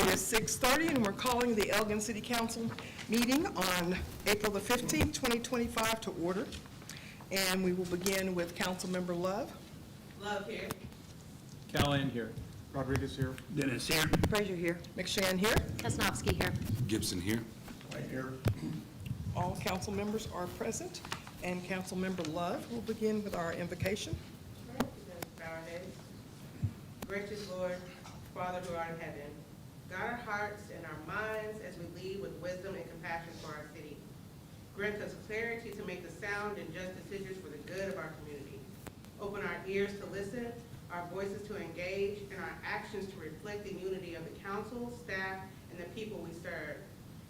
It is 6:30 and we're calling the Elgin City Council meeting on April the 15th, 2025 to order. And we will begin with Councilmember Love. Love here. Callahan here. Rodriguez here. Dennis here. Frazier here. McShann here. Kasnovsky here. Gibson here. Right here. All council members are present. And Councilmember Love will begin with our invocation. Bow our heads. Gracious Lord, Father who art in heaven, guide our hearts and our minds as we lead with wisdom and compassion for our city. Grant us clarity to make the sound and just decisions for the good of our community. Open our ears to listen, our voices to engage, and our actions to reflect the unity of the council, staff, and the people we serve.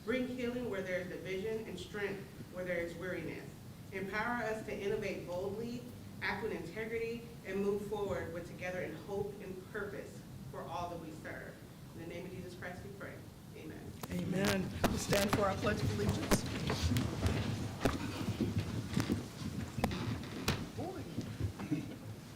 Bring healing where there is division and strength where there is weariness. Empower us to innovate boldly, act with integrity, and move forward with together in hope and purpose for all that we serve. In the name of Jesus Christ we pray. Amen. Amen. We stand for our pledge of allegiance.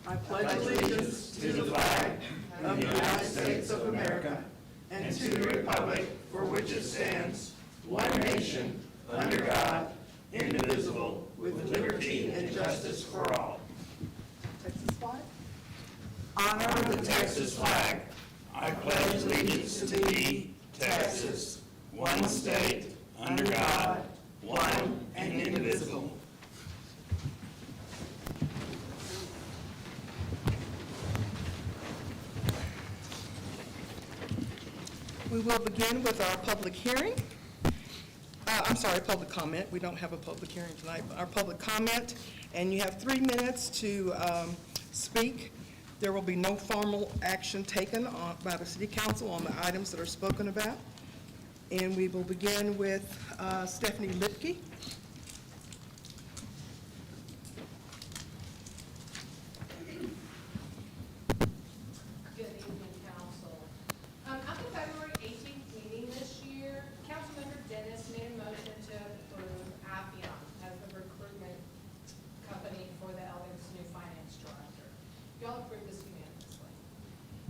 I pledge allegiance to the flag of the United States of America and to the republic for which it stands, one nation, under God, indivisible, with liberty and justice for all. Texas flag. Honor the Texas flag. I pledge allegiance to thee, Texas, one state, under God, one and indivisible. We will begin with our public hearing. Public comment. We don't have a public hearing tonight, but our public comment. And you have 3 minutes to speak. There will be no formal action taken by the City Council on the items that are spoken about. And we will begin with Stephanie Lipke. Good evening, Council. At the February 18th meeting this year, Councilmember Dennis made a motion to approve Appian as the recruitment company for the Elgin's new finance director. Y'all approved this unanimously.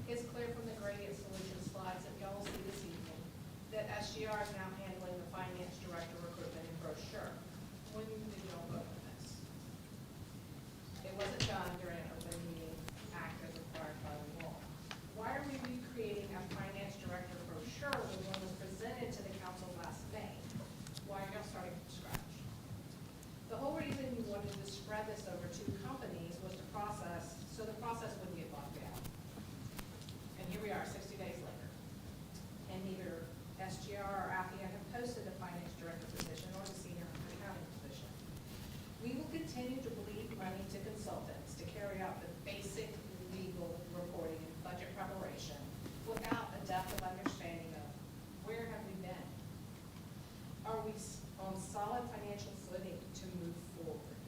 It's clear from the gradient solution slides that y'all will see this evening that SGR is now handling the finance director recruitment and brochure. When did y'all vote on this? It wasn't done during an open meeting act as required by the law. Why are we recreating a finance director brochure when one was presented to the council last May? Why are y'all starting from scratch? The whole reason you wanted to spread this over 2 companies was to process, so the process wouldn't get bogged down. And here we are, 60 days later. And neither SGR or Appian have posted the finance director position or the senior accounting position. We will continue to bleed money to consultants to carry out the basic legal reporting and budget preparation without a depth of understanding of where have we been? Are we on solid financial footing to move forward?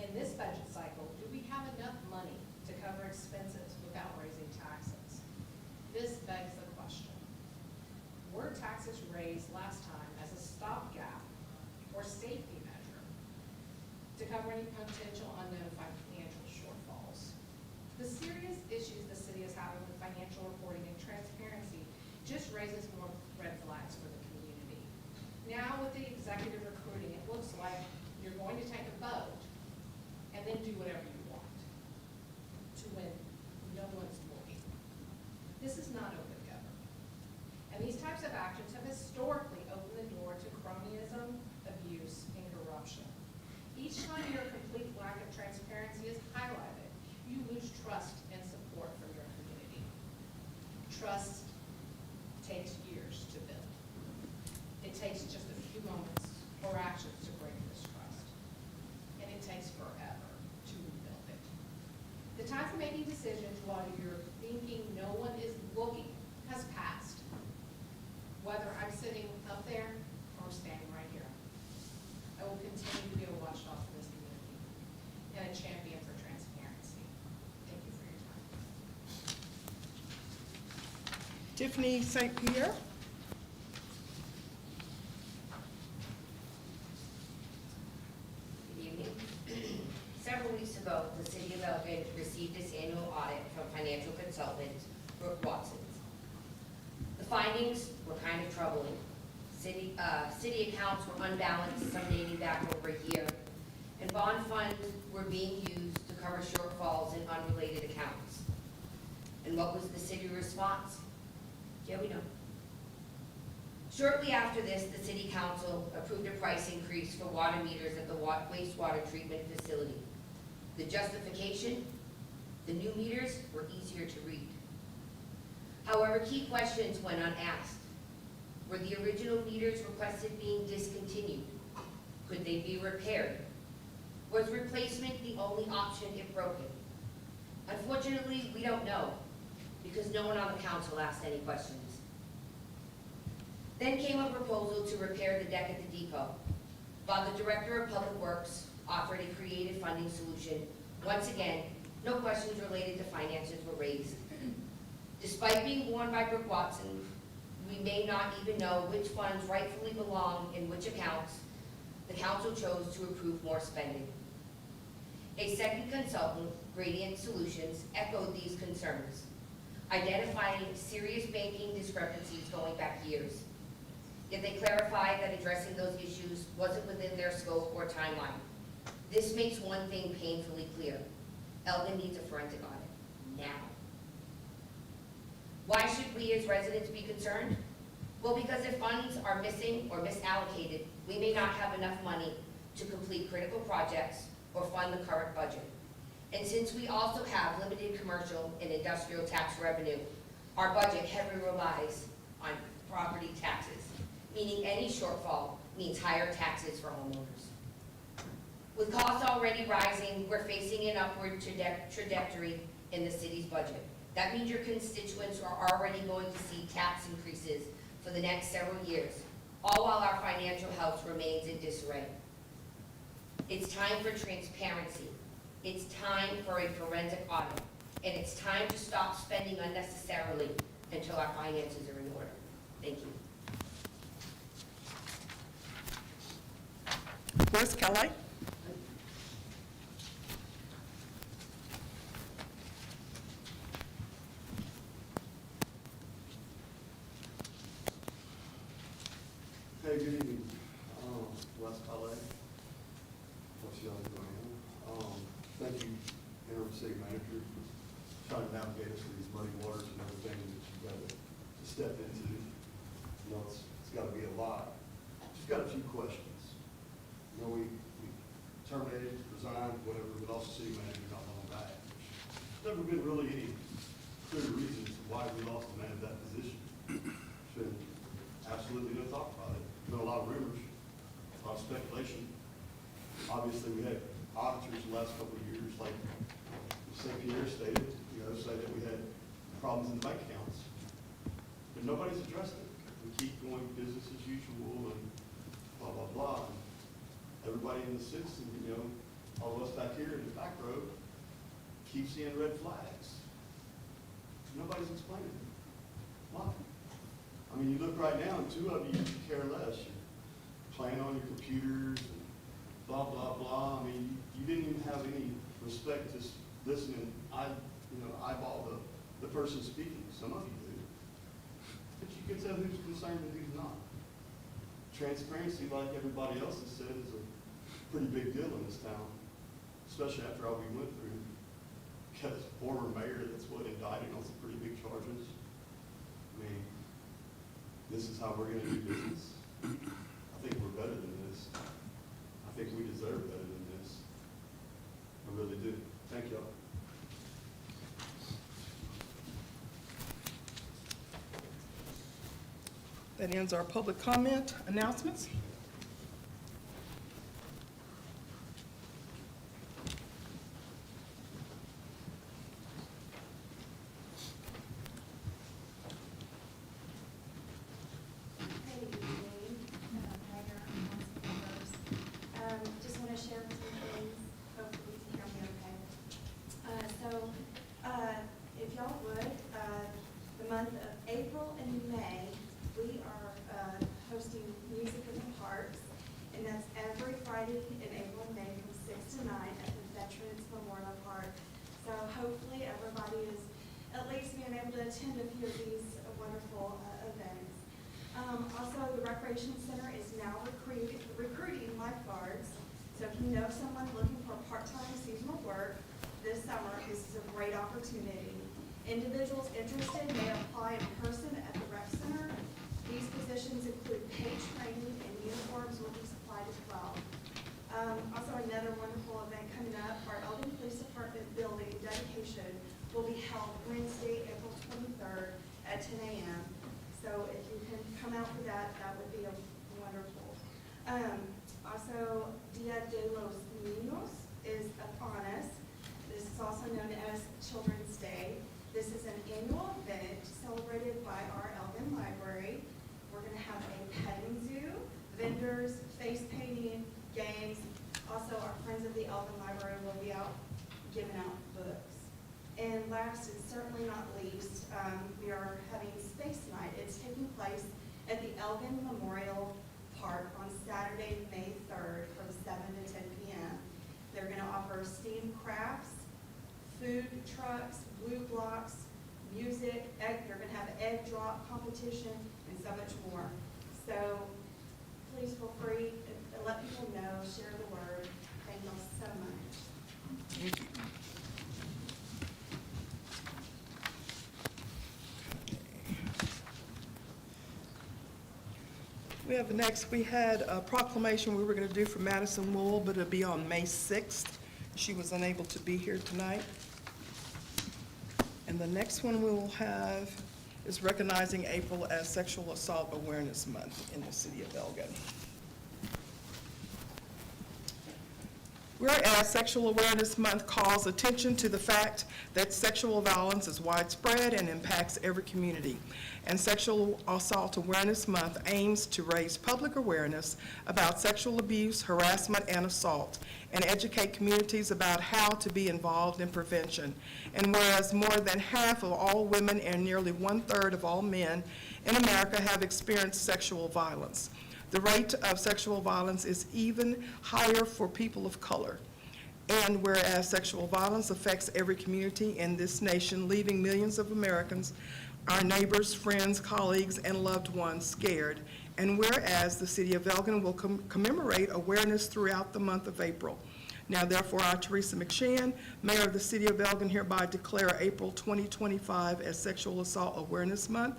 In this budget cycle, do we have enough money to cover expenses without raising taxes? This begs the question. Were taxes raised last time as a stopgap or safety measure to cover any potential unknown financial shortfalls? The serious issues the city is having with financial reporting and transparency just raises more red flags for the community. Now with the executive recruiting, it looks like you're going to take a vote and then do whatever you want to win no one's voting. This is not open government. And these types of actions have historically opened the door to cronyism, abuse, and corruption. Each time your complete lack of transparency is highlighted, you lose trust and support from your community. Trust takes years to build. It takes just a few moments or actions to break this trust. And it takes forever to rebuild it. The time for making decisions while you're thinking no one is looking has passed. Whether I'm sitting up there or standing right here, I will continue to be a watchdog for this community and a champion for transparency. Thank you for your time. Tiffany St. Pierre. Good evening. Several weeks ago, the City of Elgin received its annual audit from financial consultant Brooke Watson. The findings were kind of troubling. City accounts were unbalanced, some dating back over a year, and bond funds were being used to cover shortfalls in unrelated accounts. And what was the city response? Yeah, we know. Shortly after this, the city council approved a price increase for water meters at the wastewater treatment facility. The justification? The new meters were easier to read. However, key questions went unasked. Were the original meters requested being discontinued? Could they be repaired? Was replacement the only option if broken? Unfortunately, we don't know, because no one on the council asked any questions. Then came a proposal to repair the deck at the depot. While the Director of Public Works offered a creative funding solution, once again, no questions related to finances were raised. Despite being borne by Brooke Watson, we may not even know which funds rightfully belong in which accounts. The council chose to approve more spending. A second consultant, Gradient Solutions, echoed these concerns, identifying serious banking discrepancies going back years. Yet they clarified that addressing those issues wasn't within their scope or timeline. This makes one thing painfully clear. Elgin needs a forensic audit, now. Why should we as residents be concerned? Well, because if funds are missing or misallocated, we may not have enough money to complete critical projects or fund the current budget. And since we also have limited commercial and industrial tax revenue, our budget heavily relies on property taxes, meaning any shortfall means higher taxes for homeowners. With costs already rising, we're facing an upward trajectory in the city's budget. That means your constituents are already going to see tax increases for the next several years, all while our financial health remains in disarray. It's time for transparency. It's time for a forensic audit. And it's time to stop spending unnecessarily until our finances are in order. Thank you. Where's Kelly? Hey, good evening. Wes Calais. What's y'all doing? Thank you, interim city manager, for trying to navigate us through these muddy waters and everything that you've got to step into. You know, it's got to be a lot. Just got a few questions. You know, we terminated, resigned, whatever, but also city manager not long back. There's never been really any clear reasons why we lost the man of that position. There's been absolutely no talk about it. Been a lot of rumors, a lot of speculation. Obviously, we had auditors the last couple of years, like St. Pierre stated, say that we had problems in the bank accounts. But nobody's addressed it. We keep going business as usual and blah, blah, blah. And everybody in the citizen, all of us back here in the back row, keep seeing red flags. Nobody's explaining it. Why? I mean, you look right now, and two of you care less. You're playing on your computers and blah, blah, blah. I mean, you didn't even have any respect to listen and eyeball the person speaking. Some of you do. But you can tell who's concerned and who's not. Transparency, like everybody else has said, is a pretty big deal in this town, especially after all we went through. Got a former mayor that's indicted on some pretty big charges. I mean, this is how we're going to do business. I think we're better than this. I think we deserve better than this. I really do. Thank y'all. That ends our public comment announcements. Just want to share some things, hopefully you can hear me okay. If y'all would, the month of April and May, we are hosting Music in the Parks, and that's every Friday in April and May from 6 to 9 at the Veterans Memorial Park. So hopefully everybody is at least being able to attend a few of these wonderful events. Also, the Recreation Center is now recruiting lifeguards. So if you know someone looking for part-time seasonal work this summer, this is a great opportunity. Individuals interested may apply in person at the rec center. These positions include paid training, and uniforms will be supplied as well. Also, another wonderful event coming up, our Elgin Police Department building dedication will be held Wednesday, April 23rd at 10 a.m. So if you can come out for that, that would be wonderful. Also, Dia de los Niños is upon us. This is also known as Children's Day. This is an annual event celebrated by our Elgin Library. We're going to have a petting zoo, vendors, face painting, games. Also, our friends of the Elgin Library will be out giving out books. And last and certainly not least, we are having Space Night. It's taking place at the Elgin Memorial Park on Saturday, May 3rd from 7 to 10 p.m. They're going to offer steamed crafts, food trucks, blue blocks, music, they're going to have egg drop competition, and so much more. So please feel free to let people know, share the word. Thank you all so much. Thank you. We had a proclamation we were going to do for Madison Wool, but it'll be on May 6th. She was unable to be here tonight. And the next one we will have is recognizing April as Sexual Assault Awareness Month in the city of Elgin. Whereas Sexual Awareness Month calls attention to the fact that sexual violence is widespread and impacts every community. And Sexual Assault Awareness Month aims to raise public awareness about sexual abuse, harassment, and assault, and educate communities about how to be involved in prevention. And whereas more than half of all women and nearly 1/3 of all men in America have experienced sexual violence, the rate of sexual violence is even higher for people of color. And whereas sexual violence affects every community in this nation, leaving millions of Americans, our neighbors, friends, colleagues, and loved ones scared. And whereas the city of Elgin will commemorate awareness throughout the month of April. Now therefore, I, Teresa McShann, Mayor of the City of Elgin, hereby declare April 2025 as Sexual Assault Awareness Month.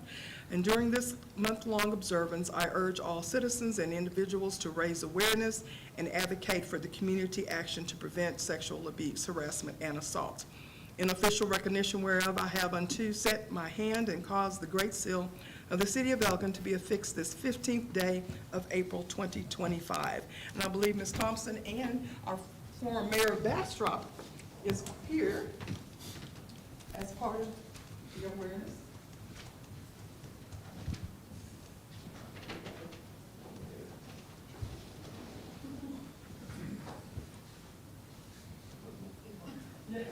And during this month-long observance, I urge all citizens and individuals to raise awareness and advocate for the community action to prevent sexual abuse, harassment, and assault. In official recognition whereof, I have unto set my hand and caused the great seal of the City of Elgin to be affixed this 15th day of April 2025. And I believe Ms. Thompson and our former Mayor Bastrop is here as part of the awareness. Good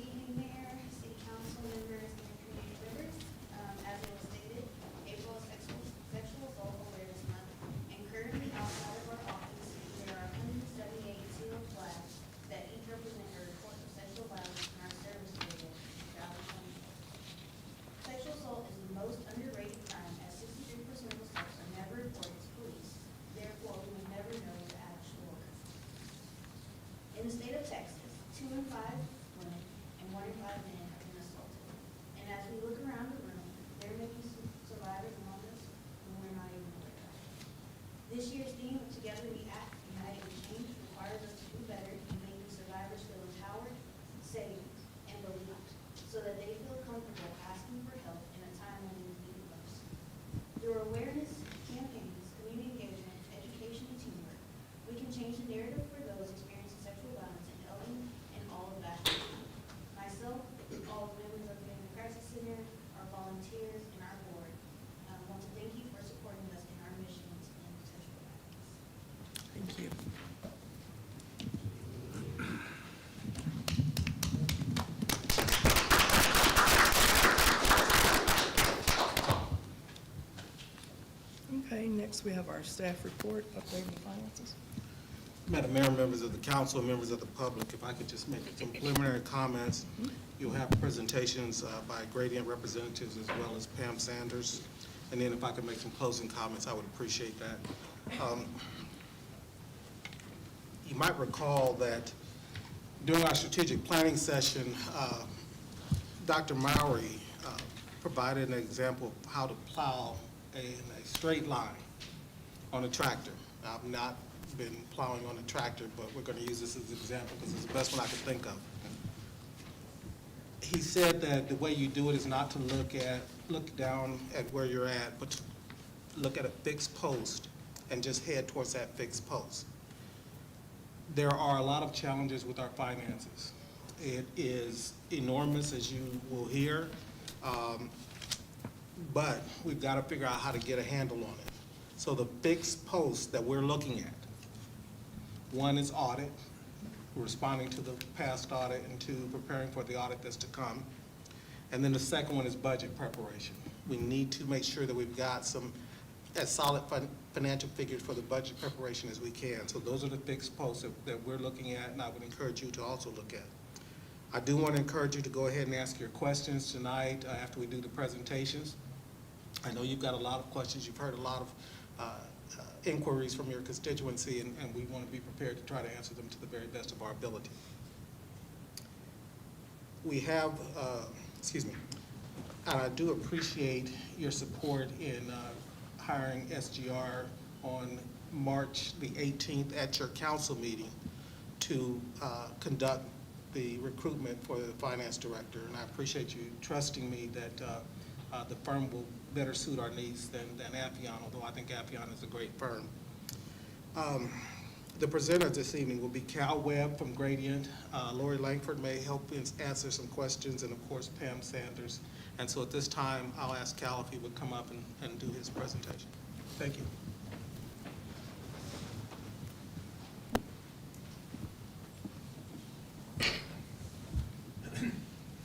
evening, Mayor, City Council members, and community members. As it was stated, April is Sexual Assault Awareness Month, and currently outside of our office, there are 178 sealed flags that each represent a report of sexual violence in our service area in 2024. Sexual assault is the most underrated crime, as 63% of assaults are never reported to police. Therefore, we would never know the actual occurrence. In the state of Texas, 2 in 5 women and 1 in 5 men have been assaulted. And as we look around the room, there may be some survivors among us whom we're not even aware of. This year's theme of Together We Act, United We Change requires us to do better in making survivors feel empowered, safe, and believed, so that they feel comfortable asking for help in a time when they need it most. Through awareness, campaigns, community engagement, education, and teamwork, we can change the narrative for those experiencing sexual violence in Elgin and all of that. Myself, all the members of the Family Crisis Center, our volunteers, and our board want to thank you for supporting us in our mission to end sexual violence. Thank you. Okay, next we have our staff report, updating the finances. Madam Mayor, members of the council, members of the public, if I could just make some preliminary comments. You'll have presentations by Gradient representatives as well as Pam Sanders. And then if I could make some closing comments, I would appreciate that. You might recall that during our strategic planning session, Dr. Mowry provided an example of how to plow in a straight line on a tractor. I've not been plowing on a tractor, but we're going to use this as an example because it's the best one I could think of. He said that the way you do it is not to look down at where you're at, but to look at a fixed post and just head towards that fixed post. There are a lot of challenges with our finances. It is enormous, as you will hear, but we've got to figure out how to get a handle on it. So the fixed posts that we're looking at, one is audit, responding to the past audit and to preparing for the audit that's to come. And then the second one is budget preparation. We need to make sure that we've got some as solid financial figures for the budget preparation as we can. So those are the fixed posts that we're looking at, and I would encourage you to also look at. I do want to encourage you to go ahead and ask your questions tonight after we do the presentations. I know you've got a lot of questions. You've heard a lot of inquiries from your constituency, and we want to be prepared to try to answer them to the very best of our ability. We have, and I do appreciate your support in hiring SGR on March the 18th at your council meeting to conduct the recruitment for the finance director. And I appreciate you trusting me that the firm will better suit our needs than Affion, although I think Affion is a great firm. The presenters this evening will be Cal Webb from Gradient. Lori Langford may help answer some questions, and of course Pam Sanders. And so at this time, I'll ask Cal if he would come up and do his presentation. Thank you.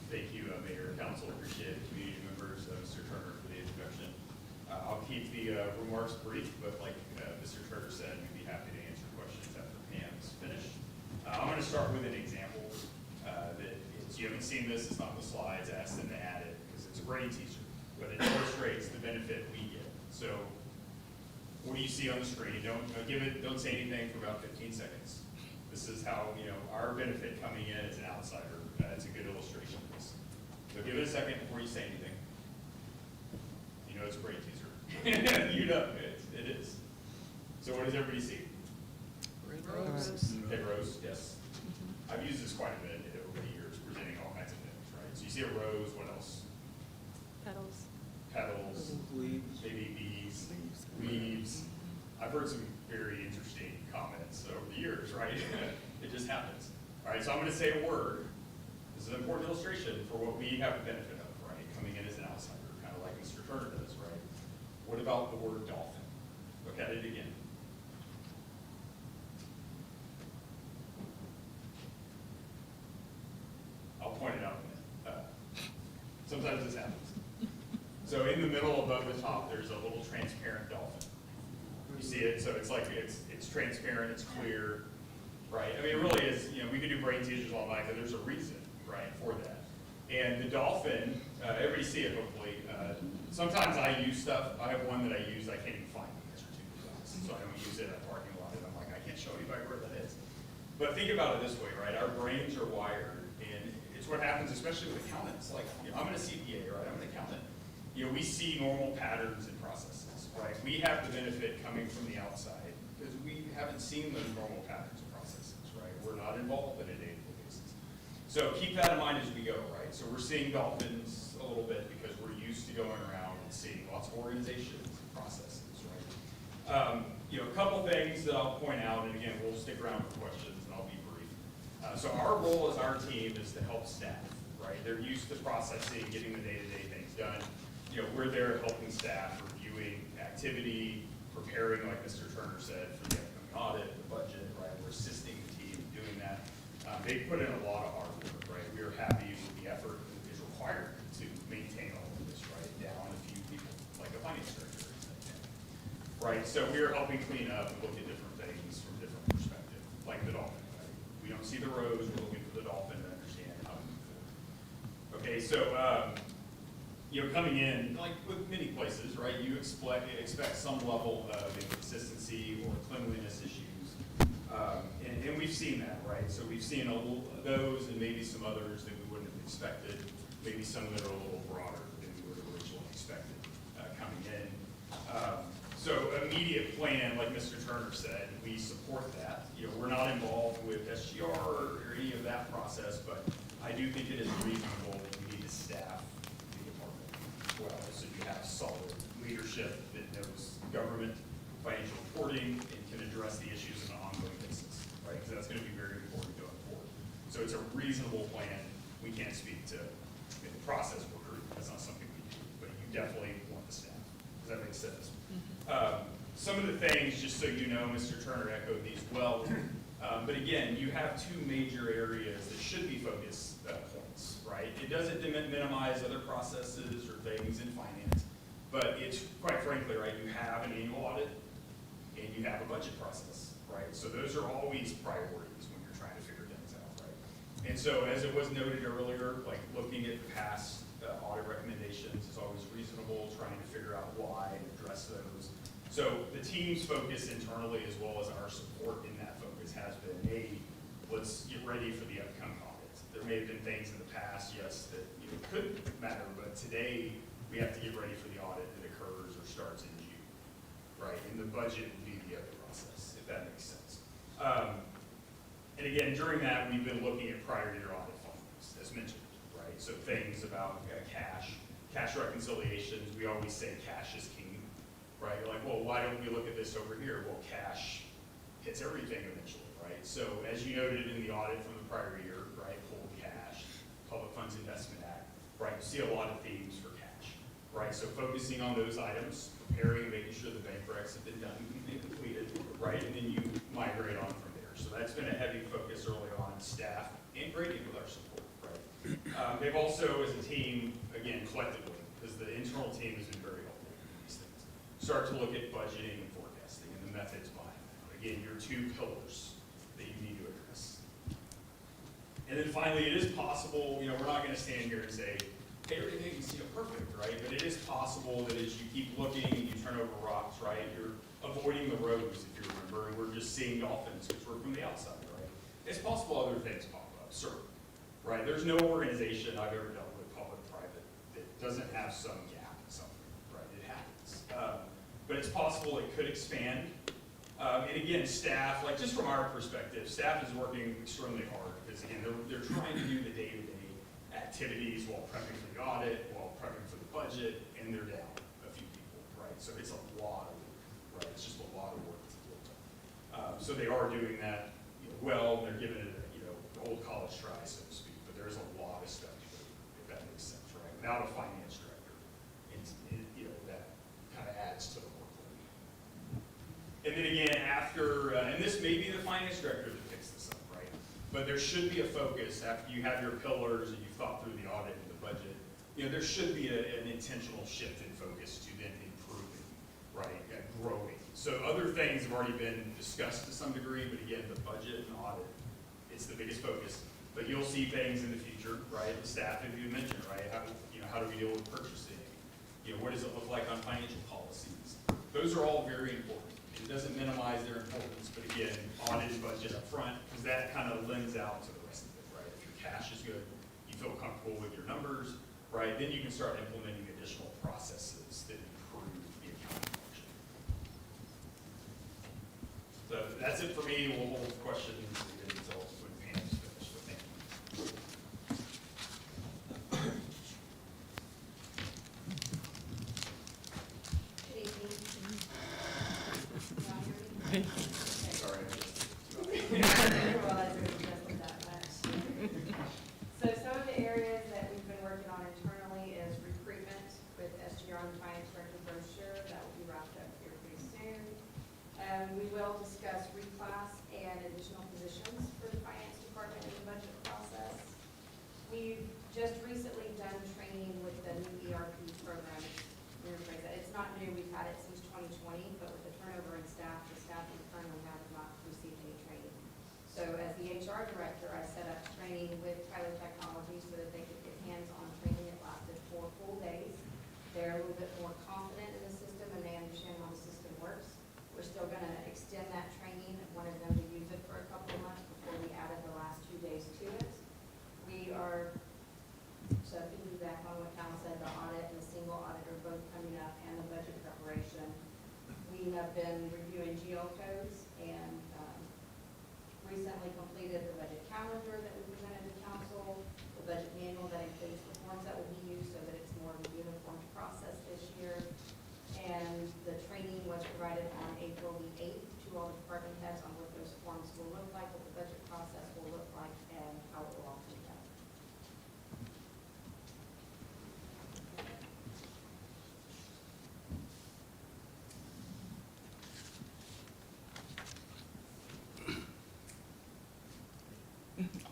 Thank you, Mayor, Council, appreciate it, community members, Mr. Turner for the introduction. I'll keep the remarks brief, but like Mr. Turner said, we'd be happy to answer questions after Pam's finished. I'm going to start with an example you haven't seen this, it's not in the slides, I asked them to add it because it's a brain teaser, but it illustrates the benefit we get. So what do you see on the screen? Don't say anything for about 15 seconds. This is how, our benefit coming in as an outsider. It's a good illustration of this. So give it a second before you say anything. You know it's a brain teaser. You know it is. So what does everybody see? Red rose. Red rose, yes. I've used this quite a bit over the years, presenting all kinds of things, right? So you see a rose, what else? Petals. Petals, maybe bees, leaves. I've heard some very interesting comments over the years, right? It just happens. All right, so I'm going to say a word. This is an important illustration for what we have the benefit of, right? Coming in as an outsider, kind of like Mr. Turner does, right? What about the word dolphin? Look at it again. I'll point it out in a minute. Sometimes this happens. So in the middle above the top, there's a little transparent dolphin. You see it? So it's like it's transparent, it's clear, right? I mean, it really is, we could do brain teasers all night, but there's a reason, right, for that. And the dolphin, everybody see it hopefully. Sometimes I use stuff. I have one that I use, I can't even find the answer to, so I don't use it in a parking lot, and I'm like, I can't show anybody where that is. But think about it this way, right? Our brains are wired, and it's what happens, especially with accountants. Like, I'm a CPA, right? I'm an accountant. We see normal patterns and processes, right? We have the benefit coming from the outside because we haven't seen those normal patterns and processes, right? We're not involved in a day-to-day basis. So keep that in mind as we go, right? So we're seeing dolphins a little bit because we're used to going around and seeing lots of organizations and processes, right? A couple things that I'll point out, and again, we'll stick around for questions and I'll be brief. So our role as our team is to help staff, right? They're used to processing, getting the day-to-day things done. We're there helping staff, reviewing activity, preparing, like Mr. Turner said, for the upcoming audit, the budget, right? We're assisting the team doing that. They put in a lot of hard work, right? We are happy with the effort that is required to maintain all of this, right? Down a few people, like a finance director, right? So we're helping clean up and look at different things from different perspectives, like the dolphin, right? We don't see the rows, we're looking for the dolphin to understand how to move forward. Okay, so, you know, coming in, like with many places, right, you expect some level of inconsistency or cleanliness issues. And we've seen that, right? So we've seen those and maybe some others that we wouldn't have expected, maybe some that are a little broader than we would have originally expected coming in. So immediate plan, like Mr. Turner said, we support that. You know, we're not involved with SGR or any of that process, but I do think it is reasonable that we need to staff the department well, so you have solid leadership that knows government, financial reporting, and can address the issues on an ongoing basis, right? Because that's going to be very important going forward. So it's a reasonable plan. We can't speak to the process of recruitment. That's not something we do, but you definitely want the staff. Does that make sense? Some of the things, just so you know, Mr. Turner echoed these well, but again, you have two major areas that should be focus points, right? It doesn't minimize other processes or things in finance, but it's, quite frankly, right, you have an annual audit and you have a budget process, right? So those are always priorities when you're trying to figure things out, right? And so as it was noted earlier, like looking at past audit recommendations is always reasonable, trying to figure out why and address those. So the team's focus internally, as well as our support in that focus, has been, hey, let's get ready for the upcoming audit. There may have been things in the past, yes, that could matter, but today we have to get ready for the audit that occurs or starts in June, right? And the budget would be the other process, if that makes sense. And again, during that, we've been looking at prior year audit findings, as mentioned, right? So things about cash reconciliations, we always say cash is king, right? You're like, well, why don't we look at this over here? Well, cash hits everything eventually, right? So as you noted in the audit from the prior year, right, hold cash, Public Funds Investment Act, right, you see a lot of themes for cash, right? So focusing on those items, preparing and making sure the bank recs have been done and completed, right? And then you migrate on from there. So that's been a heavy focus early on in staff and grading with our support, right? They've also, as a team, again, collectively, because the internal team has been very helpful in these things, start to look at budgeting and forecasting and the methods behind that. Again, your two pillars that you need to address. And then finally, it is possible, you know, we're not going to stand here and say, hey, everything's perfect, right? But it is possible that as you keep looking and you turn over rocks, right, you're avoiding the rows, if you remember, and we're just seeing dolphins because we're from the outside, right? It's possible other things pop up, certainly, right? There's no organization I've ever dealt with, public-private, that doesn't have some gap in something, right? It happens. But it's possible it could expand. And again, staff, like just from our perspective, staff is working extremely hard because again, they're trying to do the day-to-day activities while prepping for the audit, while prepping for the budget, and they're down a few people, right? So it's a lot of work, right? It's just a lot of work to do. So they are doing that, you know, well, they're giving it, the old college try, so to speak, but there's a lot of stuff to do, if that makes sense, right? Without a finance director, that kind of adds to the workload. And then again, after, and this may be the finance director that picks this up, right? But there should be a focus after you have your pillars and you've thought through the audit and the budget. There should be an intentional shift in focus to then improving, right, and growing. So other things have already been discussed to some degree, but again, the budget and audit, it's the biggest focus. But you'll see things in the future, right? The staff, as you mentioned, right? How do we deal with purchasing? What does it look like on financial policies? Those are all very important. It doesn't minimize their importance, but again, audit and budget up front, because that kind of lends out to the rest of it, right? If your cash is good, you feel comfortable with your numbers, right? Then you can start implementing additional processes that improve the accounting function. So that's it for me. We'll hold questions until when Pam's finished. So thank you. Good evening. Sorry. So some of the areas that we've been working on internally is recruitment with SGR and the Finance Director brochure. That will be wrapped up here pretty soon. We will discuss reclass and additional positions for the Finance Department in the budget process. We've just recently done training with the new ERP program. It's not new, we've had it since 2020, but with the they're a little bit more confident in the system and they understand how the system works. We're still gonna extend that training, wanted them to use it for a couple of months before we added the last 2 days to it. We are, so back on what Cal said, the audit and the single auditor both coming up and the budget preparation. We have been reviewing geocodes and recently completed the budget calendar that we presented to council, the budget manual that includes the forms that will be used so that it's more of a uniform process this year. And the training was provided on April the 8th to all the department heads on what those forms will look like, what the budget process will look like, and how it will all come together.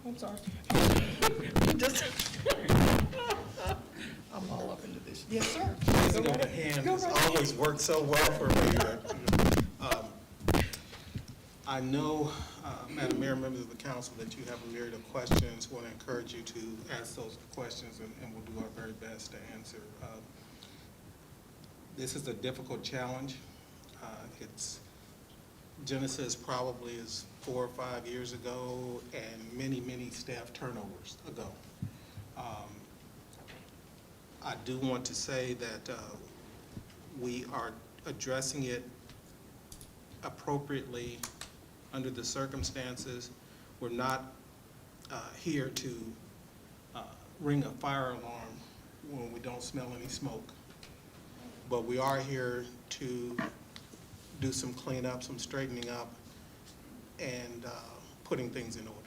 I'm sorry. I'm all up into this. Yes, sir. Raising Go of the right ahead. hand Go has right ahead. always worked so well for me. I know, Madam Mayor, members of the council, that you have a myriad of questions. Want to encourage you to ask those questions, and we'll do our very best to answer. This is a difficult challenge. It's Genesis probably is 4 or 5 years ago, and many, many staff turnovers ago. I do want to say that we are addressing it appropriately under the circumstances. We're not here to ring a fire alarm when we don't smell any smoke, but we are here to do some cleanup, some straightening up, and putting things in order.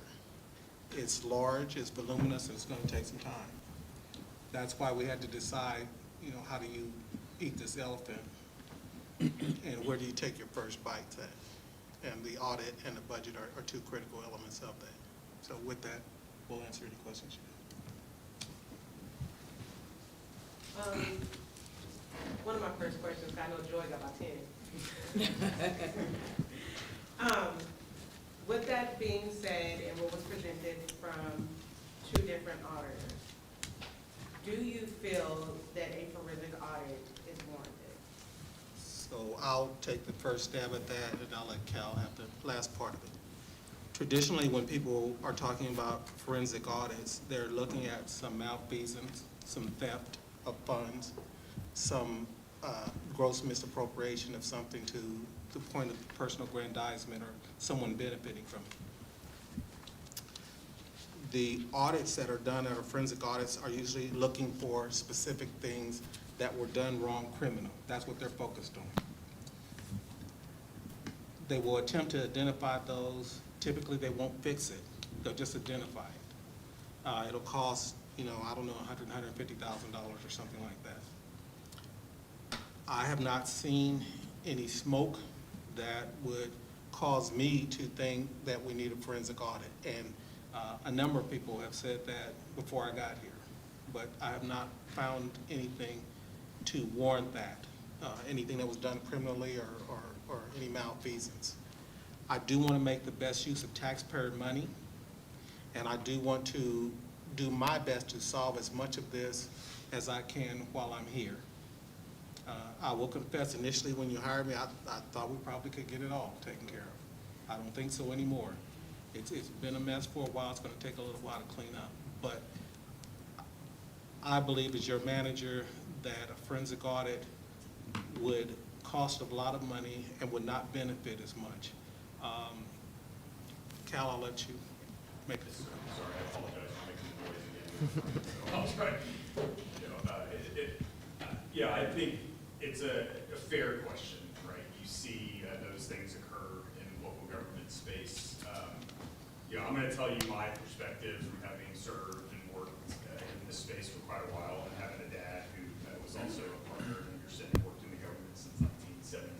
It's large, it's voluminous, and it's going to take some time. That's why we had to decide, how do you eat this elephant, and where do you take your first bites at? And the audit and the budget are two critical elements of that. So with that, we'll answer any questions you have. One of my first questions, I know Joy got about 10. With that being said, and what was presented from 2 different auditors, do you feel that a forensic audit is warranted? So I'll take the first stab at that, and I'll let Cal have the last part of it. Traditionally, when people are talking about forensic audits, they're looking at some malfeasance, some theft of funds, some gross misappropriation of something to the point of personal aggrandizement or someone benefiting from it. The audits that are done, our forensic audits, are usually looking for specific things that were done wrong criminal. That's what they're focused on. They will attempt to identify those. Typically, they won't fix it. They'll just identify it. It'll cost, I don't know, $150,000 or something like that. I have not seen any smoke that would cause me to think that we need a forensic audit. And a number of people have said that before I got here, but I have not found anything to warrant that, anything that was done criminally or any malfeasance. I do want to make the best use of taxpayer money, and I do want to do my best to solve as much of this as I can while I'm here. I will confess, initially when you hired me, I thought we probably could get it all taken care of. I don't think so anymore. It's been a mess for a while. It's going to take a little while to clean up. But I believe as your manager that a forensic audit would cost a lot of money and would not benefit as much. Cal, I'll let you make this. Sorry, I apologize for making the noise again. I'll try. Yeah, I think it's a fair question, right? You see those things occur in local government space. I'm going to tell you my perspective from having served and worked in this space for quite a while, and having a dad who was also a partner in your city, worked in the government since 1978.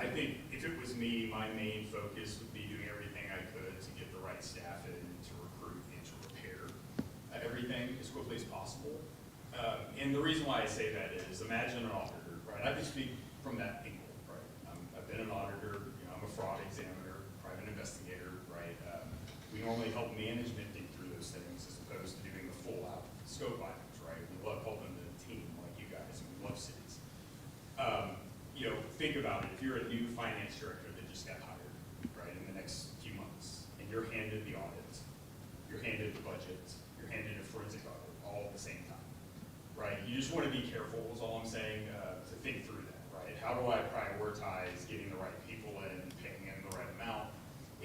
I think if it was me, my main focus would be doing everything I could to get the right staff in, to recruit and to repair everything as quickly as possible. And the reason why I say that is, imagine an auditor, right? I can speak from that angle, right? I've been an auditor, I'm a fraud examiner, private investigator, right? We normally help management think through those things as opposed to doing the full out scope items, right? We love helping think about it, if you're a new finance director that just got hired, right, in the next few months, and you're handed the audit, you're handed the budget, you're handed a forensic audit, all at the same time, right? You just want to be careful, is all I'm saying, to think through that, right? How do I prioritize getting the right people in, paying them the right amount,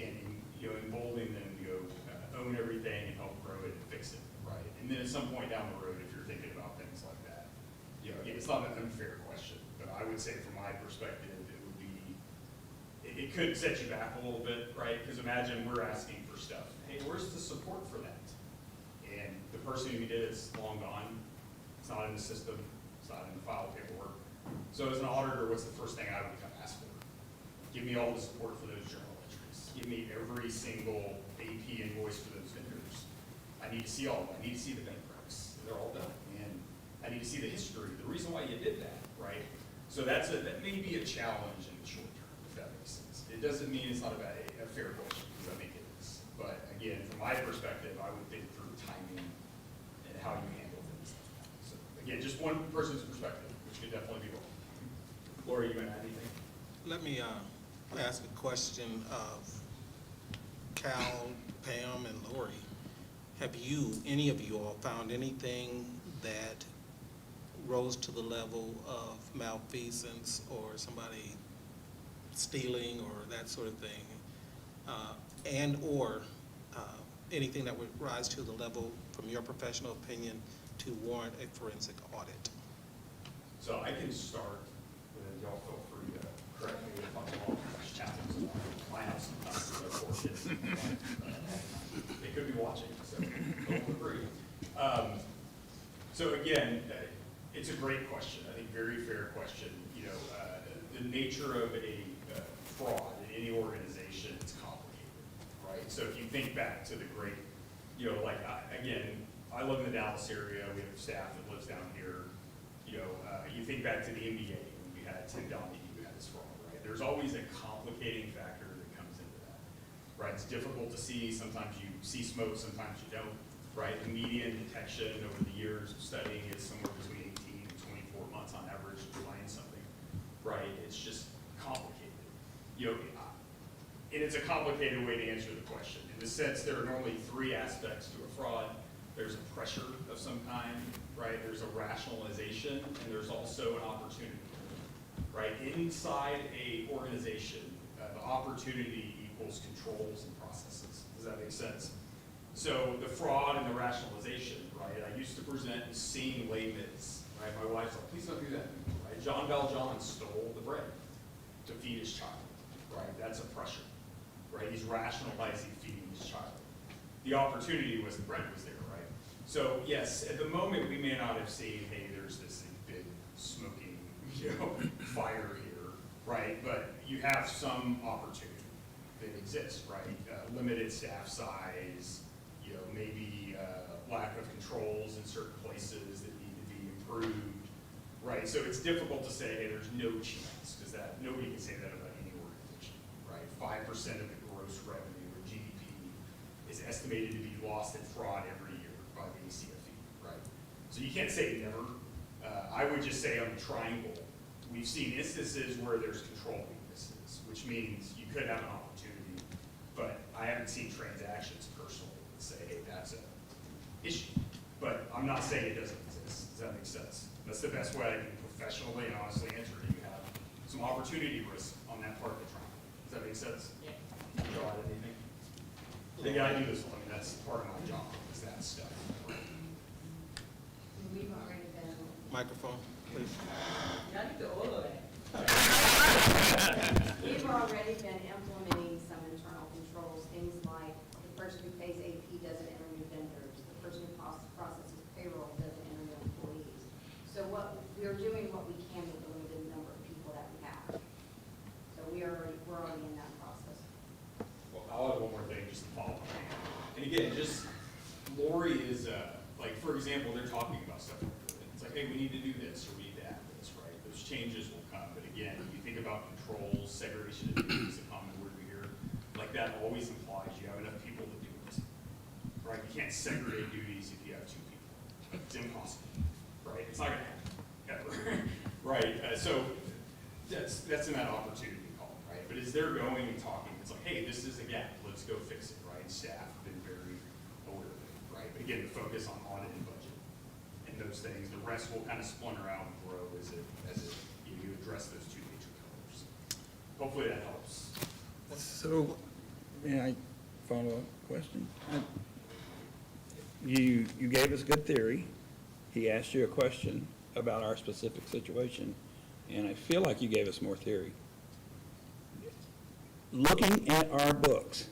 and, you know, emboldening them to go own everything and help grow it and fix it, right? And then at some point down the road, if you're thinking about things like that, you know, again, it's not an unfair question, but I would say from my perspective, it would be, it could set you back a little bit, right? Because imagine we're asking for stuff. Hey, where's the support for that? And the person who did it's long gone. It's not in the system. It's not in the file paperwork. So as an auditor, what's the first thing I would come ask for? Give me all the support for those journal entries. Give me every single AP invoice for those vendors. I need to see all of them. I need to see the bank recs. They're all done. And I need to see the history, the reason why you did that, right? So that may be a challenge in the short term, if that makes sense. It doesn't mean it's not a fair question, because I think it is. But again, from my perspective, I would think through timing and how you handle things like that. So again, just one person's perspective, which could definitely be wrong. Laura, you want to add anything? Let me ask a question of Cal, Pam, and Lori. Have you, any of you all, found anything that rose to the level of malfeasance or somebody stealing or that sort of thing, and/or anything that would rise to the level, from your professional opinion, to warrant a forensic audit? So I can start, and then y'all feel free to correct me if I'm wrong. There's chaplains in my house sometimes, so they're 4 kids. They could be watching, so don't agree. So again, it's a great question. I think very fair question. You know, the nature of a fraud in any organization is complicated, right? So if you think back to the great, you know, like again, I live in the Dallas area. We have staff that lives down here. You know, you think back to the NBA when we had Tim Donaghy who had this fraud, right? There's always a complicating factor that comes into that, right? It's difficult to see. Sometimes you see smoke, sometimes you don't, right? The median detection over the years of studying is somewhere between 18 and 24 months on average to find something, right? It's just complicated. You know, and it's a complicated way to answer the question. In the sense, there are normally 3 aspects to a fraud. There's a pressure of some kind, right? There's a rationalization, and there's also an opportunity, right? Inside a organization, the opportunity equals controls and processes. Does that make sense? So the fraud and the rationalization, right? I used to present seeing Les Mis, right? My wife's like, please don't do that, right? Jean Valjean stole the bread to feed his child, right? That's a pressure, right? He's rationalizing feeding his child. The opportunity was the bread was there, right? So yes, at the moment we may not have seen, hey, there's this big smoking, you know, fire here, right? But you have some opportunity that exists, right? Limited staff size, you know, maybe lack of controls in certain places that need to be improved, right? So it's difficult to say, hey, there's no chance, because that nobody can say that about any organization, right? 5% of the gross revenue or GDP is estimated to be lost in fraud every year by the ACFE, right? So you can't say never. I would just say on the triangle, we've seen instances where there's control weaknesses, which means you could have an opportunity, but I haven't seen transactions personally that say, hey, that's an issue. But I'm not saying it doesn't exist. Does that make sense? That's the best way I can professionally and honestly answer it. You have some opportunity risk on that part of the triangle. Does that make sense? Yeah. You know, anything? I think I do this. I mean, that's part of my job, is that stuff. We've already been. Microphone, please. We've already been implementing some internal controls, things like the person who pays AP doesn't enter new vendors, the person who processes payroll doesn't enter new employees. So we're doing what we can with the limited number of people that we have. So we're already in that process. Well, I'll add one more thing, just to follow up. And again, just Lori is, like, for example, they're talking about stuff. It's like, hey, we need to do this, or we need to add this, right? Those changes will come. But again, if you think about controls, segregation of duties, a common word we hear, like that always implies you have enough people to do it, right? You can't segregate duties if you have 2 people. It's impossible, right? It's not going to happen, ever, right? So That's in that opportunity call, right? But as they're going and talking, it's like, hey, this is a gap, let's go fix it, right? Staff have been very aware of it, right? But again, the focus on audit and budget and those things, the rest will kind of splinter out and grow as you address those two major pillars. Hopefully that helps. So, may I follow up question? You gave us good theory. He asked you a question about our specific situation, and I feel like you gave us more theory. Looking at our books,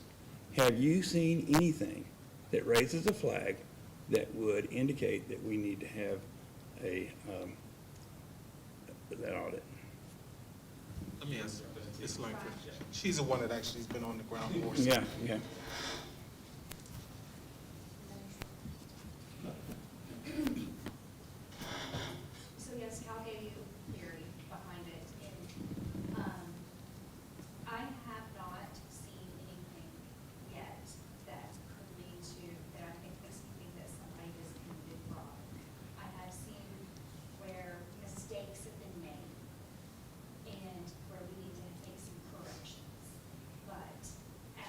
have you seen anything that raises a flag that would indicate that we need to have that audit? Let me ask Ms. Langford. She's the one that actually has been on the ground for us. Yeah. So yes, Cal gave you theory behind it, and I have not seen anything yet that could lead to, that I think makes me think that somebody has committed fraud. I have seen where mistakes have been made and where we need to make some corrections. But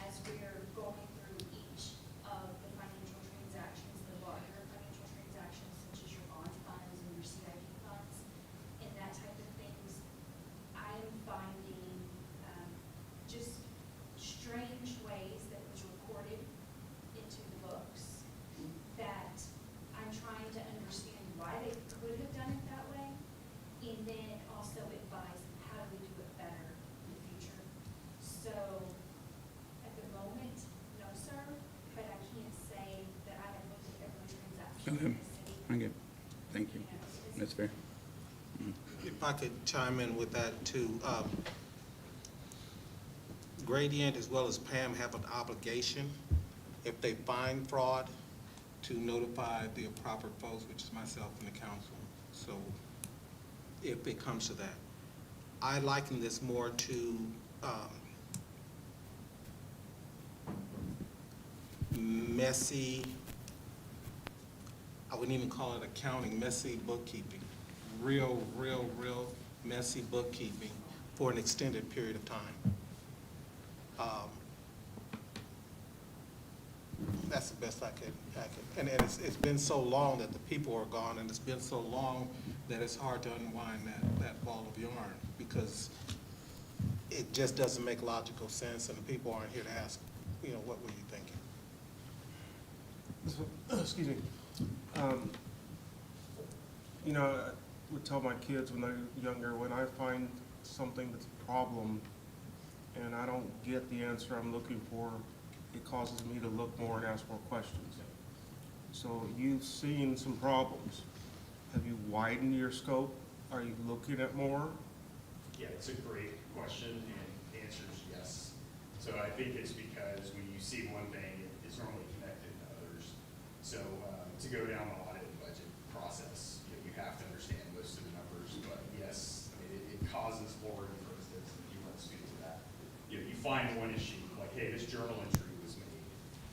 as we're going through each of the financial transactions, the larger financial transactions such as your bond funds and your CIP funds, and that type of things, I am finding just strange ways that was recorded into the books that I'm trying to understand why they could have done it that way, and then also advise how do we do it better in the future. So at the moment, no, sir, but I can't say that I have looked at every transaction in the city. Okay, thank you. You know, it's- That's fair. If I could chime in with that too. Gradient as well as Pam have an obligation, if they find fraud, to notify the proper folks, which is myself and the council. So if it comes to that. I liken this more to messy, I wouldn't even call it accounting, messy bookkeeping. Real messy bookkeeping for an extended period of time. That's the best I could, and it's been so long that the people are gone, and it's been so long that it's hard to unwind that ball of yarn, because it just doesn't make logical sense, and the people aren't here to ask, what were you thinking? Excuse me. I would tell my kids when they're younger, when I find something that's a problem and I don't get the answer I'm looking for, it causes me to look more and ask more questions. So you've seen some problems. Have you widened your scope? Are you looking at more? Yeah, it's a great question, and the answer is yes. So I think it's because when you see one thing, it's normally connected to others. So to go down the audit and budget process, you have to understand most of the numbers, but yes, I mean, it causes Lord, for instance, if you want to speak to that. You find one issue, like, hey, this journal entry was made.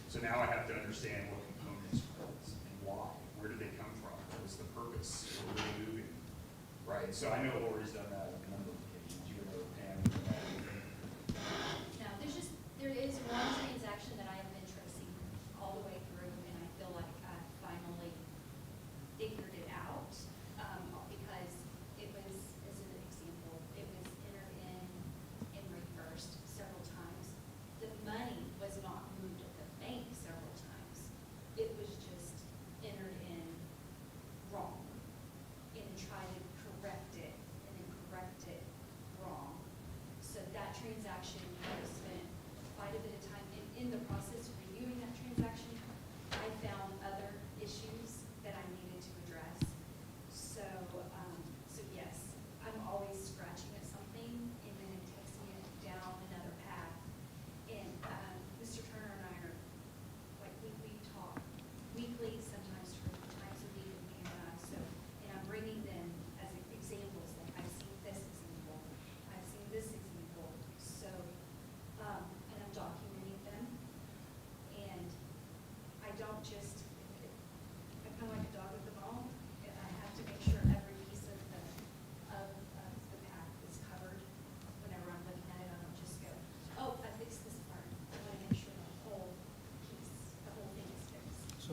So now I have to understand what components were and why. Where did they come from? What was the purpose? What were they moving? Right, so I know Lori's done that on a number of occasions. You know, Pam, done that. No, there is one transaction that I have been tracing all the way through, and I feel like I finally figured it out, because it was, as an example, it was entered in and reversed several times. The money was not moved at the bank several times. It was just entered in wrong, and try to correct it, and then correct it wrong. So that transaction, I spent quite a bit of time in the process of reviewing that transaction. I found other issues that I needed to address. So, so yes, I'm always scratching at something, and then it takes me down another path. And Mr. Turner and I are, like, we talk weekly, sometimes 3 times a week, and I'm bringing them as examples, like, I've seen this example, I've seen this example, so, and I'm documenting them. And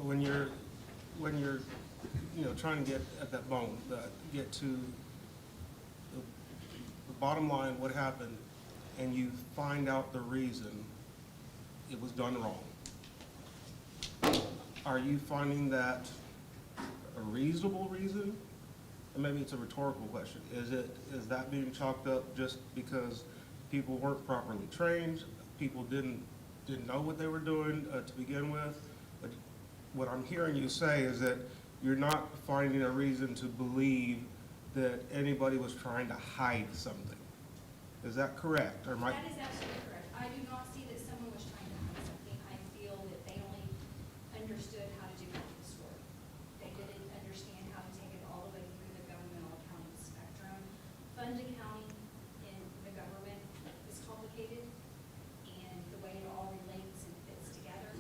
when you're, trying to get at that bone, get to the bottom line, what happened, and you find out the reason it was done wrong, are you finding that a reasonable reason? And maybe it's a rhetorical question. Is that being chalked up just because people weren't properly trained, people didn't know what they were doing to begin with? But what I'm hearing you say is that you're not finding a reason to believe that anybody was trying to hide something. Is that correct? Or That is absolutely correct. I do not see that someone was trying to hide something. I feel that they only understood how to do this work. They didn't understand how to take it all the way through the governmental accounting spectrum. Fund accounting in the government is complicated, and the way it all relates and fits together.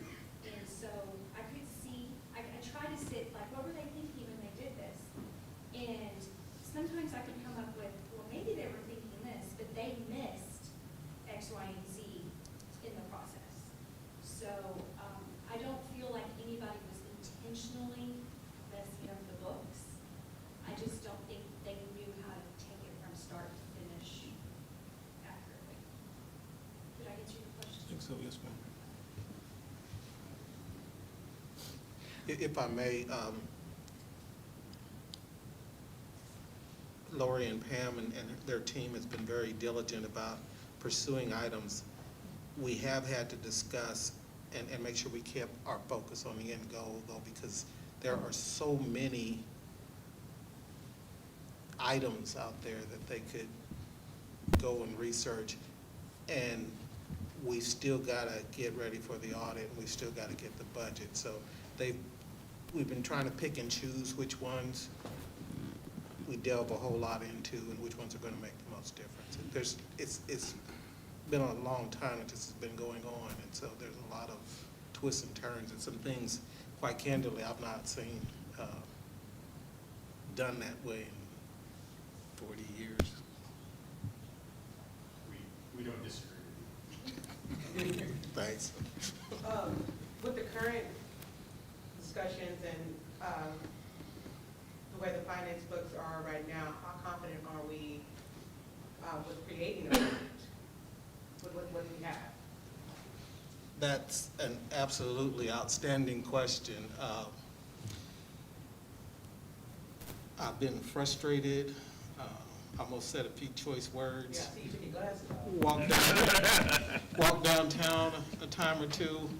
And so I could see, I try to sit, like, what were they thinking when they did this? And sometimes I could come up with, well, maybe they were thinking this, but they missed X, Y, and Z in the process. So I don't feel like anybody was intentionally messing up the books. I just don't think they knew how to take it from start to finish accurately. Did I answer your question? I think so, yes, ma'am. If I may, Lori and Pam and their team has been very diligent about pursuing items we have had to discuss and make sure we kept our focus on the end goal, though, because there are so many items out there that they could go and research, and we still gotta get ready for the audit, and we still gotta get the budget. So we've been trying to pick and choose which ones we delve a whole lot into and which ones are gonna make the most difference. It's been a long time that this has been going on, and so there's a lot of twists and turns and some things, quite candidly, I've not seen done that way in 40 years. We don't disagree. Thanks. With the current discussions and the way the finance books are right now, how confident are we with creating a budget? What do we have? That's an absolutely outstanding question. I've been frustrated, almost said a few choice words. Yeah, see, you took your glasses off. Walk downtown a time or two.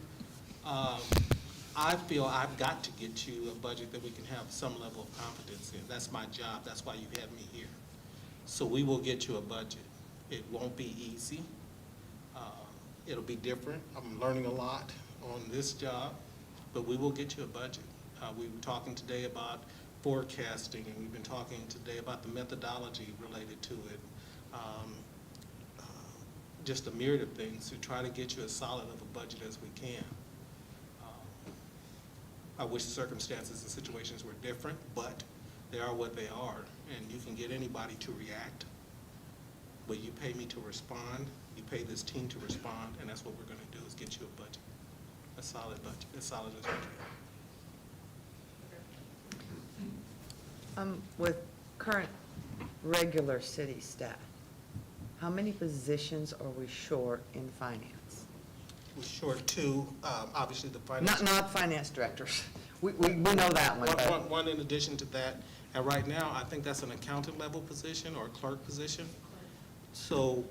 I feel I've got to get you a budget that we can have some level of confidence in. That's my job. That's why you had me here. So we will get you a budget. It won't be easy. It'll be different. I'm learning a lot on this job, but we will get you a budget. We were talking today about forecasting, and we've been talking today about the methodology related to it. Just a myriad of things to try to get you as solid of a budget as we can. I wish the circumstances and situations were different, but they are what they are, and you can get anybody to react, but you pay me to respond, you pay this team to respond, and that's what we're gonna do, is get you a budget, a solid budget, as solid as we can. With current regular city staff, how many positions are we short in finance? We're short two, obviously the finance. Not finance directors. We know that one, but One in addition to that, and right now, I think that's an accountant level position or a clerk position. So,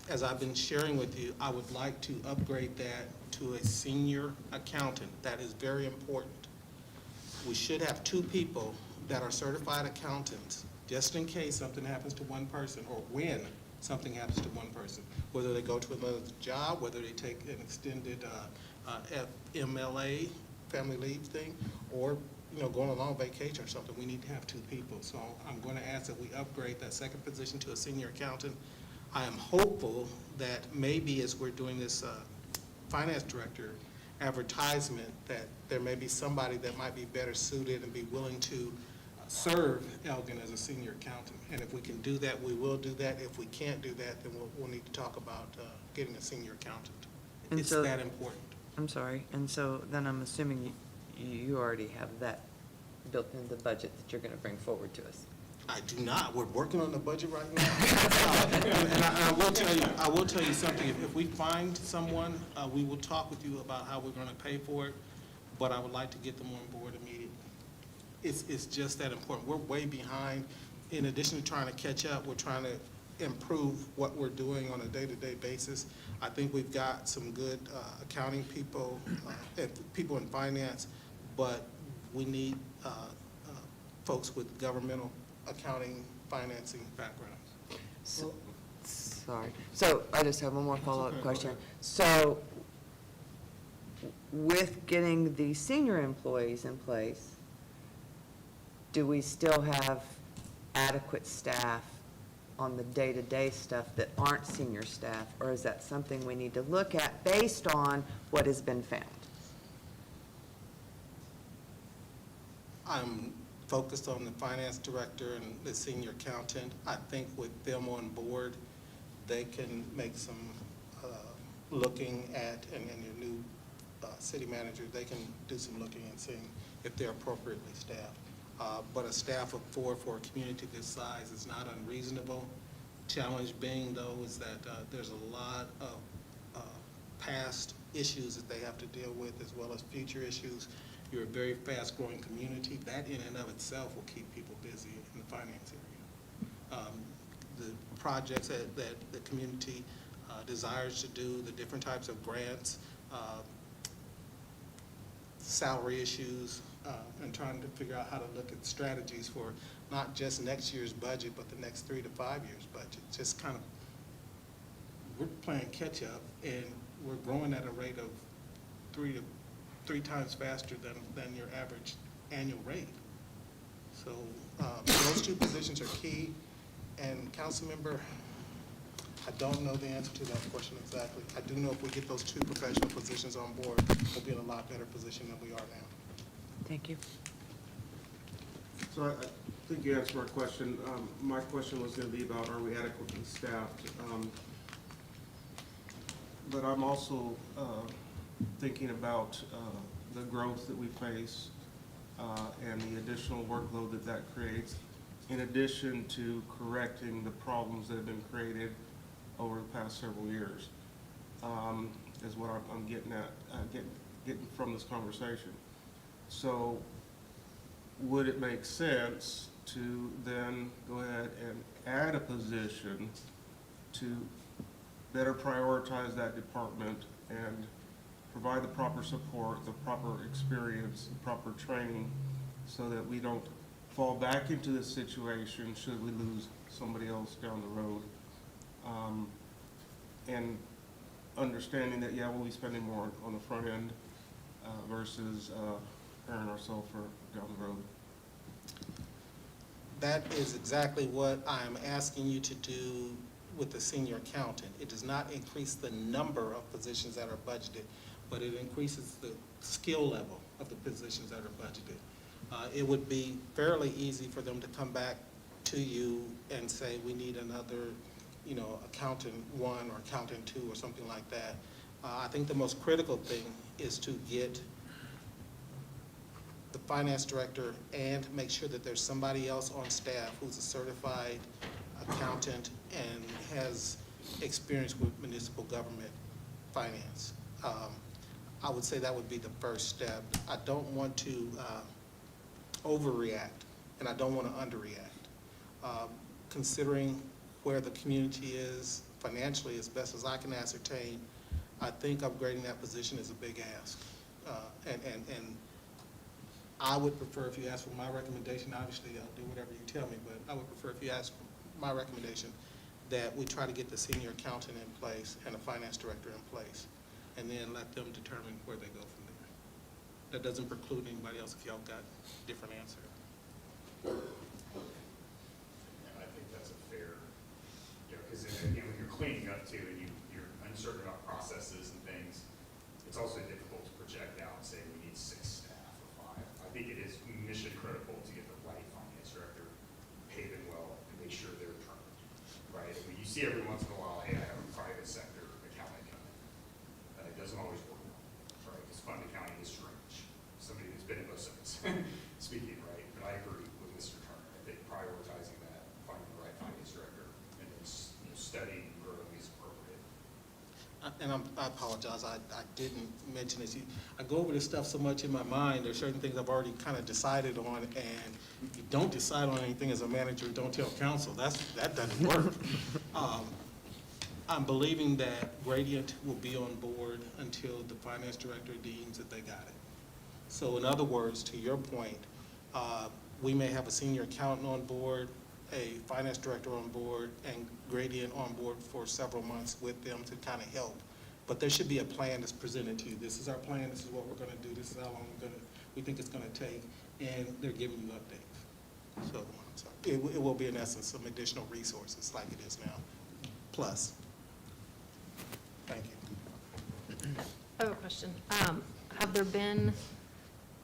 as I've been sharing with you, I would like to upgrade that to a senior accountant. That is very important. We should have two people that are certified accountants, just in case something happens to one person, or when something happens to one person, whether they go to another job, whether they take an extended FMLA, family leave thing, or going on a long vacation or something. We need to have two people. So I'm going to ask that we upgrade that second position to a senior accountant. I am hopeful that maybe as we're doing this finance director advertisement, that there may be somebody that might be better suited and be willing to serve Elgin as a senior accountant. And if we can do that, we will do that. If we can't do that, then we'll need to talk about getting a senior accountant. And It's so- that important. I'm sorry. And so then I'm assuming you already have that built into the budget that you're going to bring forward to us? I do not. We're working on the budget right now. And I will tell you something. If we find someone, we will talk with you about how we're going to pay for it, but I would like to get them on board immediately. It's just that important. We're way behind. In addition to trying to catch up, we're trying to improve what we're doing on a day-to-day basis. I think we've got some good accounting people, and people in finance, but we need folks with governmental accounting, financing backgrounds. Sorry. So I just have one more follow-up question. So with getting the senior employees in place, do we still have adequate staff on the day-to-day stuff that aren't senior staff? Or is that something we need to look at based on what has been found? I'm focused on the finance director and the senior accountant. I think with them on board, they can make some looking at, and your new city manager, they can do some looking and seeing if they're appropriately staffed. But a staff of 4 for a community this size is not unreasonable. Challenge being, though, is that there's a lot of past issues that they have to deal with, as well as future issues. You're a very fast-growing community. That in and of itself will keep people busy in the finance area. The projects that the community desires to do, the different types of grants, salary issues, and trying to figure out how to look at strategies for not just next year's budget, but the next 3 to 5 years budget. Just kind of, we're playing catch-up, and we're growing at a rate of three times faster than your average annual rate. So those two positions are key. And council member, I don't know the answer to that question exactly. I do know if we get those 2 professional positions on board, we'll be in a lot better position than we are now. Thank you. So I think you answered my question. My question was going to be about, are we adequately staffed? But I'm also thinking about the growth that we face and the additional workload that creates, in addition to correcting the problems that have been created over the past several years, is what I'm getting at, getting from this conversation. So would it make sense to then go ahead and add a position to better prioritize that department and provide the proper support, the proper experience, the proper training, so that we don't fall back into this situation should we lose somebody else down the road? And understanding that, yeah, we'll be spending more on the front end versus preparing ourselves for down the road. That is exactly what I'm asking you to do with the senior accountant. It does not increase the number of positions that are budgeted, but it increases the skill level of the positions that are budgeted. It would be fairly easy for them to come back to you and say, we need another, accountant 1 or accountant 2 or something like that. I think the most critical thing is to get the finance director and make sure that there's somebody else on staff who's a certified accountant and has experience with municipal government finance. I would say that would be the first step. I don't want to overreact, and I don't want to underreact. Considering where the community is financially, as best as I can ascertain, I think upgrading that position is a big ask. And I would prefer, if you ask for my recommendation, obviously I'll do whatever you tell me, but I would prefer, if you ask for my recommendation, that we try to get the senior accountant in place and a finance director in place, and then let them determine where they go from there. That doesn't preclude anybody else if y'all got a different answer. And I think that's a fair, because when you're cleaning up too, and you're uncertain about processes and things, it's also difficult to project out and say we need 6 staff or 5. I think it is mission critical to get the right finance director, pay them well, and make sure they're trained, right? I mean, you see every once in a while, hey, I have a private sector accountant coming, and it doesn't always work, right? Because fund accounting is strange. Somebody who's been in and I apologize, I didn't mention this. I go over this stuff so much in my mind, there's certain things I've already kind of decided on, and you don't decide on anything as a manager, don't tell council. That doesn't work. I'm believing that Gradient will be on board until the finance director deems that they got it. So in other words, to your point, we may have a senior accountant on board, a finance director on board, and Gradient on board for several months with them to kind of help. But there should be a plan that's presented to you. This is our plan, this is what we're gonna do, this is how long we think it's gonna take, and they're giving you updates. So it will be in essence some additional resources like it is now, plus. Thank you. I have a question. Have there been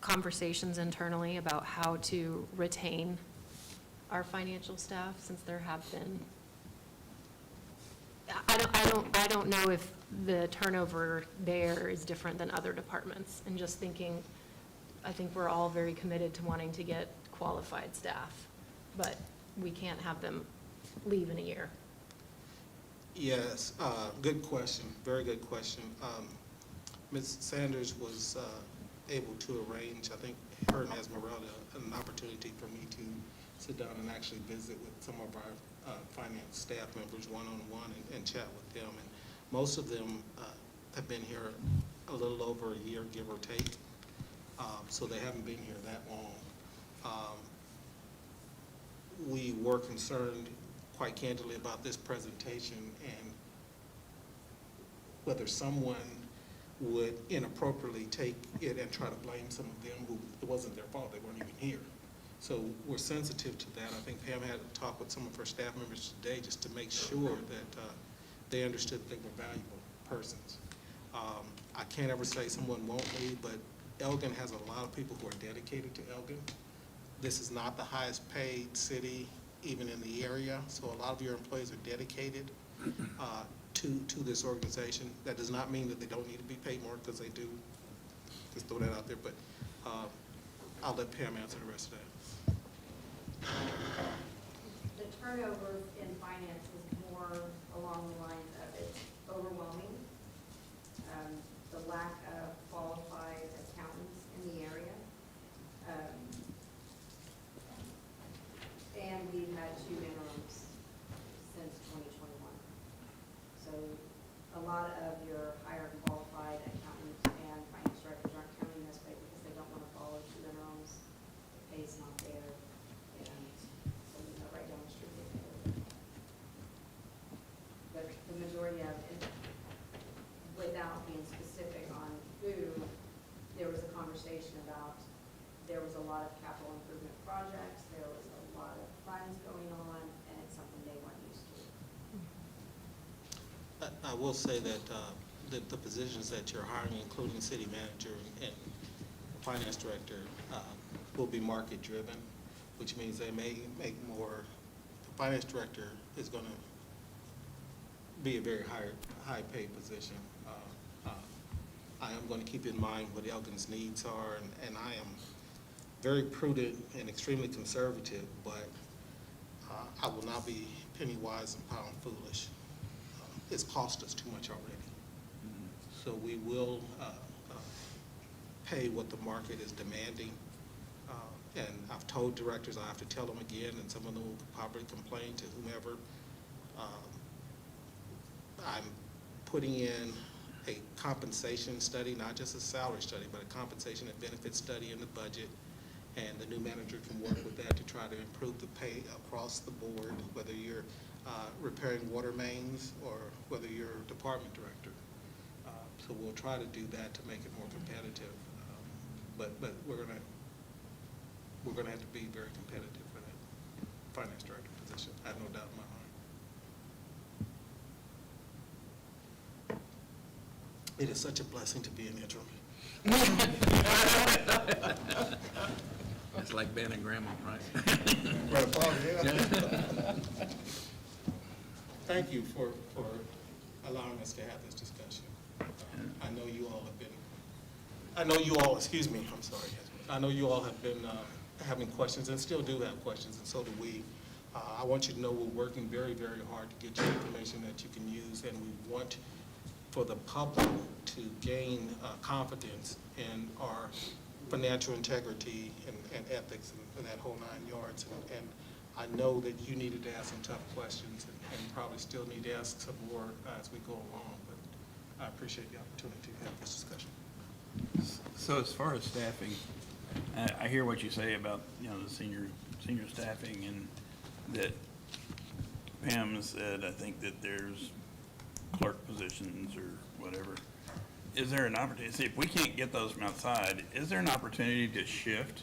conversations internally about how to retain our financial staff, since there have been? I don't know if the turnover there is different than other departments, and just thinking, I think we're all very committed to wanting to get qualified staff, but we can't have them leave in a year. Yes, good question, very good question. Ms. Sanders was able to arrange, I think, her and Esmeralda, an opportunity for me to sit down and actually visit with some of our finance staff members one-on-one and chat with them. And most of them have been here a little over a year, give or take, so they haven't been here that long. We were concerned quite candidly about this presentation and whether someone would inappropriately take it and try to blame some of them who it wasn't their fault, they weren't even here. So we're sensitive to that. I think Pam had a talk with some of her staff members today just to make sure that they understood they were valuable persons. I can't ever say someone won't leave, but Elgin has a lot of people who are dedicated to Elgin. This is not the highest paid city even in the area, so a lot of your employees are dedicated to this organization. That does not mean that they don't need to be paid more, because they do. Just throw that out there, but I'll let Pam answer the rest of that. The turnover in finance is more along the lines of it's overwhelming. The lack of qualified accountants in the area. And we've had 2 interims since 2021. So a lot of your higher qualified accountants and finance directors aren't coming this way because they don't want to follow 2 interims. The pay's not there, and so we know right down the street. But the majority of it, without being specific on who, there was a conversation about, there was a lot of capital improvement projects, there was a lot of funds going on, and it's something they weren't used to. I will say that the positions that you're hiring, including city manager and finance director, will be market driven, which means they may make more. The finance director is going to be a very high paid position. I am going to keep in mind what Elgin's needs are, and I am very prudent and extremely conservative, but I will not be penny wise and pound foolish. It's cost us too much already. So we will pay what the market is demanding. And I've told directors, I have to tell them again, and some of them will probably complain to whomever. I'm putting in a compensation study, not just a salary study, but a compensation and benefit study in the budget. And the new manager can work with that to try to improve the pay across the board, whether you're repairing water mains or whether you're a department director. So we'll try to do that to make it more competitive. But we're gonna have to be very competitive for that finance director position. I have no doubt in my mind. It is such a blessing to be an interim. It's like being a grandma, right? Thank you for allowing us to have this discussion. I know you all have been, excuse me, I'm sorry. I know you all have been having questions and still do have questions, and so do we. I want you to know we're working very, very hard to get you information that you can use, and we want for the public to gain confidence in our financial integrity and ethics and that whole 9 yards. And I know that you needed to ask some tough questions and probably still need to ask some more as we go along, but I appreciate the opportunity to have this discussion. So as far as staffing, I hear what you say about, the senior staffing, and that Pam said, I think that there's clerk positions or whatever. Is there an opportunity, see, if we can't get those from outside, is there an opportunity to shift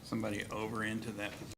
somebody over into that position?